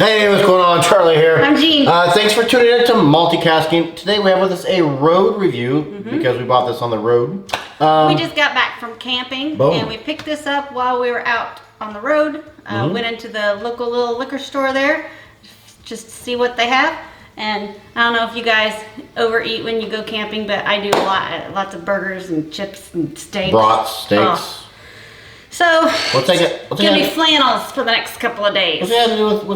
Hey, what's going on? Charlie here. I'm Jean. Thanks for tuning in to Multicasking. Today we have with us a road review because we bought this on the road. We just got back from camping. Boom. And we picked this up while we were out on the road. Went into the local little liquor store there just to see what they have. And I don't know if you guys overeat when you go camping, but I do a lot. Lots of burgers and chips and steaks. Brats, steaks. Oh. So, We'll take it. gonna be flannels for the next couple of days. What's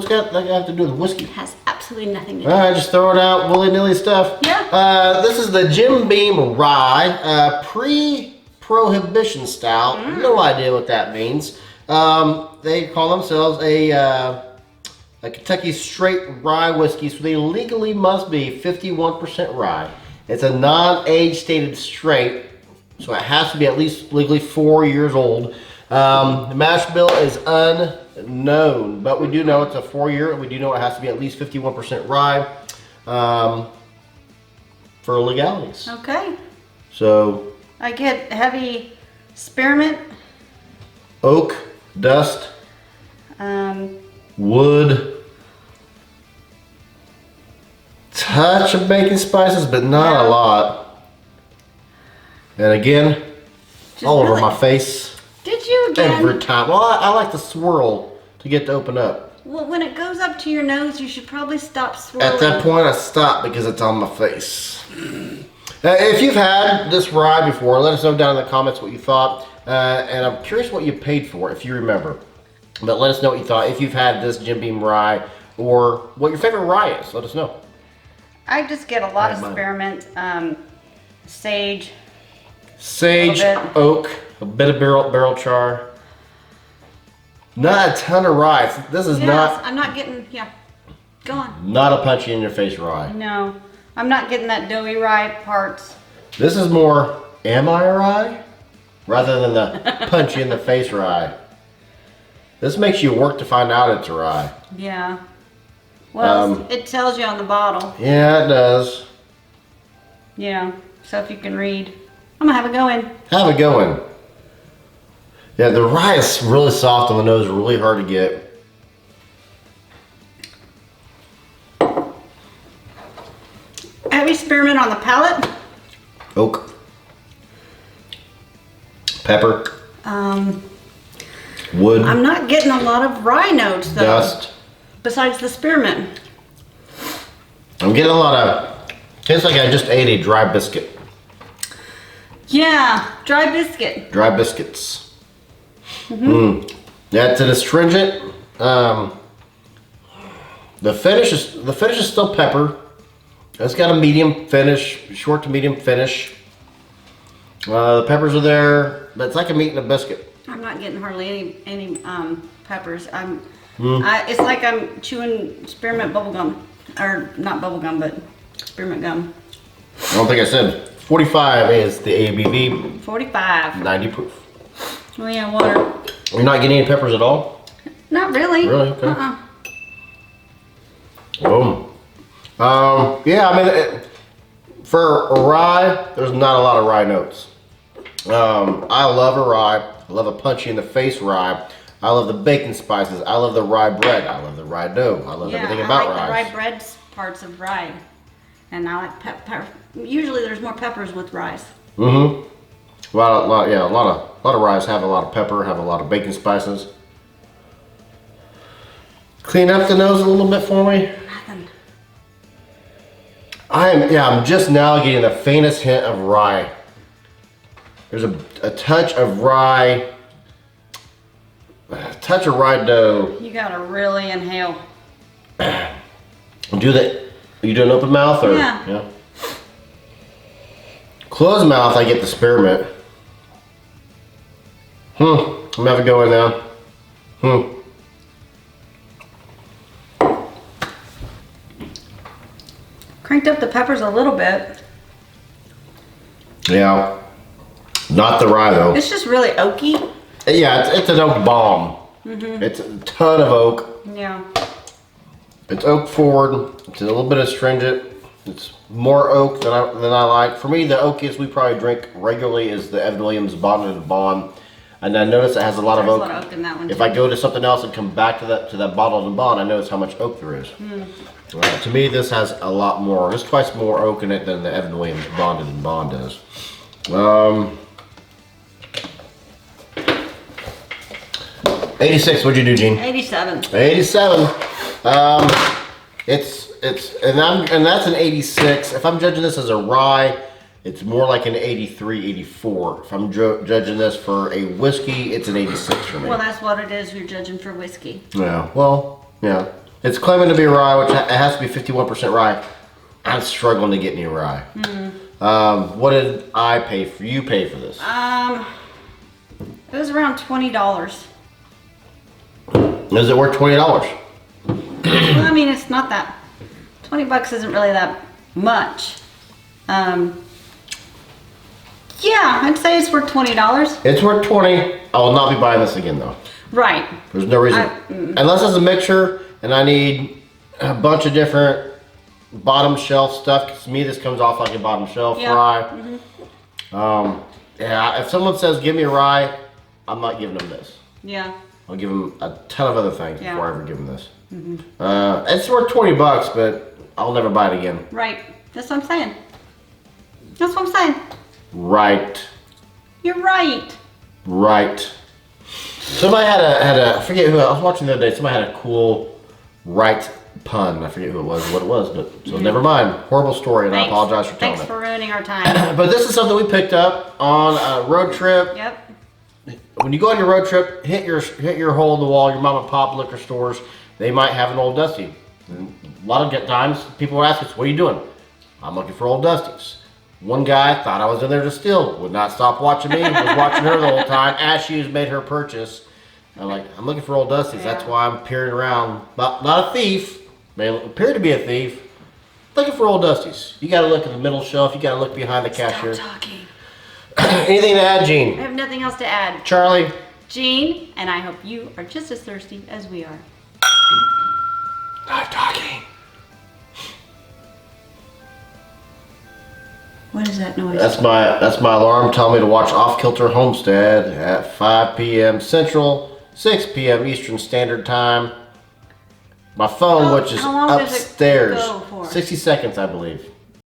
that have to do with whiskey? It has absolutely nothing to do. Alright, just throw it out, willy-nilly stuff. Yeah. This is the Jim Beam Rye, pre-Prohibition style. No idea what that means. They call themselves a Kentucky straight rye whiskey, so they legally must be 51% rye. It's a non-age stated straight, so it has to be at least legally 4 years old. The mash bill is unknown, but we do know it's a 4-year, and we do know it has to be at least 51% rye for legalities. Okay. So I get heavy spearmint. oak, dust, wood, touch of baking spices, but not a lot. And again, Just all over really- my face. Did you again? Every time. Well, I like the swirl to get to open up. Well, when it goes up to your nose, you should probably stop swirling. At that point, I stop because it's on my face. If you've had this rye before, let us know down in the comments what you thought. And I'm curious what you paid for, if you remember. But let us know what you thought. If you've had this Jim Beam Rye, or what your favorite rye is, let us know. I just get a lot of Mine. spearmint, sage. Sage, A little bit. oak, a bit of barrel char. Not a ton of rye. This is Yes, I'm not getting, yeah, go on. not a punchy in your face rye. No, I'm not getting that doughy rye parts. This is more, am I a rye? Rather than the punchy in the face rye. This makes you work to find out it's a rye. Yeah. Well, it tells you on the bottle. Yeah, it does. Yeah, so if you can read. I'm gonna have a go in. Have a going. Yeah, the rye is really soft on the nose, really hard to get. Heavy spearmint on the palate. Oak. Pepper. Wood. I'm not getting a lot of rye notes though. Dust. Besides the spearmint. I'm getting a lot of, tastes like I just ate a dry biscuit. Yeah, dry biscuit. Dry biscuits. Yeah, it's an astringent. The finish is still pepper. It's got a medium finish, short to medium finish. The peppers are there, but it's like I'm eating a biscuit. I'm not getting hardly any peppers. It's like I'm chewing spearmint bubble gum, or not bubble gum, but spearmint gum. I don't think I said 45 is the ABV, 45. 90 proof. Oh yeah, water. You're not getting any peppers at all? Not really. Really? Okay. Boom. Yeah, I mean, for a rye, there's not a lot of rye notes. I love a rye. I love a punchy in the face rye. I love the baking spices. I love the rye bread. I love the rye dough. I love everything about I like rye. the rye bread parts of rye, and I like pepper. Usually, there's more peppers with rye. Mm-hmm. A lot of ryes have a lot of pepper, have a lot of baking spices. Clean up the nose a little bit for me. Nothing. I'm just now getting the faintest hint of rye. There's a touch of rye, dough. You gotta really inhale. You do an open mouth or? Yeah. Closed mouth, I get the spearmint. I'm gonna have a go in now. Cranked up the peppers a little bit. Yeah. Not the rye though. It's just really oaky. Yeah, it's an oak bomb. It's a ton of oak. Yeah. It's oak forward. It's a little bit astringent. It's more oak than I like. For me, the oakiest we probably drink regularly is the Evan Williams Bond and Bond. And I notice it has a lot of There's oak. a lot of oak in that one. If I go to something else and come back to that bottled and bond, I notice how much oak there is. To me, this has a lot more. There's twice more oak in it than the Evan Williams bonded and bond does. 86. What'd you do, Gene? 87. 87. And that's an 86. If I'm judging this as a rye, it's more like an 83, 84. If I'm judging this for a whiskey, it's an 86 for me. Well, that's what it is. You're judging for whiskey. Yeah. Well, yeah. It's claiming to be a rye, which it has to be 51% rye. I'm struggling to get any rye. What did I pay for? You pay for this? It was around $20. Is it worth $20? Well, I mean, it's not that. $20 isn't really that much. Yeah, I'd say it's worth $20. It's worth 20. I will not be buying this again though. Right. There's no reason. Unless it's a mixture and I need a bunch of different bottom shelf stuff. Cause to me, this comes off like a bottom shelf rye. Yeah, if someone says, give me a rye, I'm not giving them this. Yeah. I'll give them a ton of other things before I ever give them this. It's worth $20, but I'll never buy it again. Right. That's what I'm saying. That's what I'm saying. Right. You're right. Right. Somebody had a I forget who I was watching the other day. Somebody had a cool right pun. I forget who it was, what it was, but so never mind. Horrible story, and I apologize for telling Thanks it. for ruining our time. But this is something we picked up on a road trip. Yep. When you go on your road trip, hit your hole in the wall. Your mom and pop liquor stores, they might have an Old Dusty. And a lot of times, people will ask us, "What are you doing?" I'm looking for Old Dusties. One guy thought I was in there to steal, would not stop watching me, was watching her the whole time as she was made her purchase. I'm like, I'm looking for Old Dusties. That's why I'm peering around. Not a thief, may appear to be a thief. Looking for Old Dusties. You got to look at the middle shelf. You got to look behind the cashier. Stop talking. Anything to add, Gene? I have nothing else to add. Charlie? Gene, and I hope you are just as thirsty as we are. Not talking. What is that noise? That's my alarm telling me to watch Off Kilter Homestead at 5 p.m. Central, 6 p.m. Eastern Standard Time. My phone, which is how long does it upstairs, go for? 60 seconds, I believe.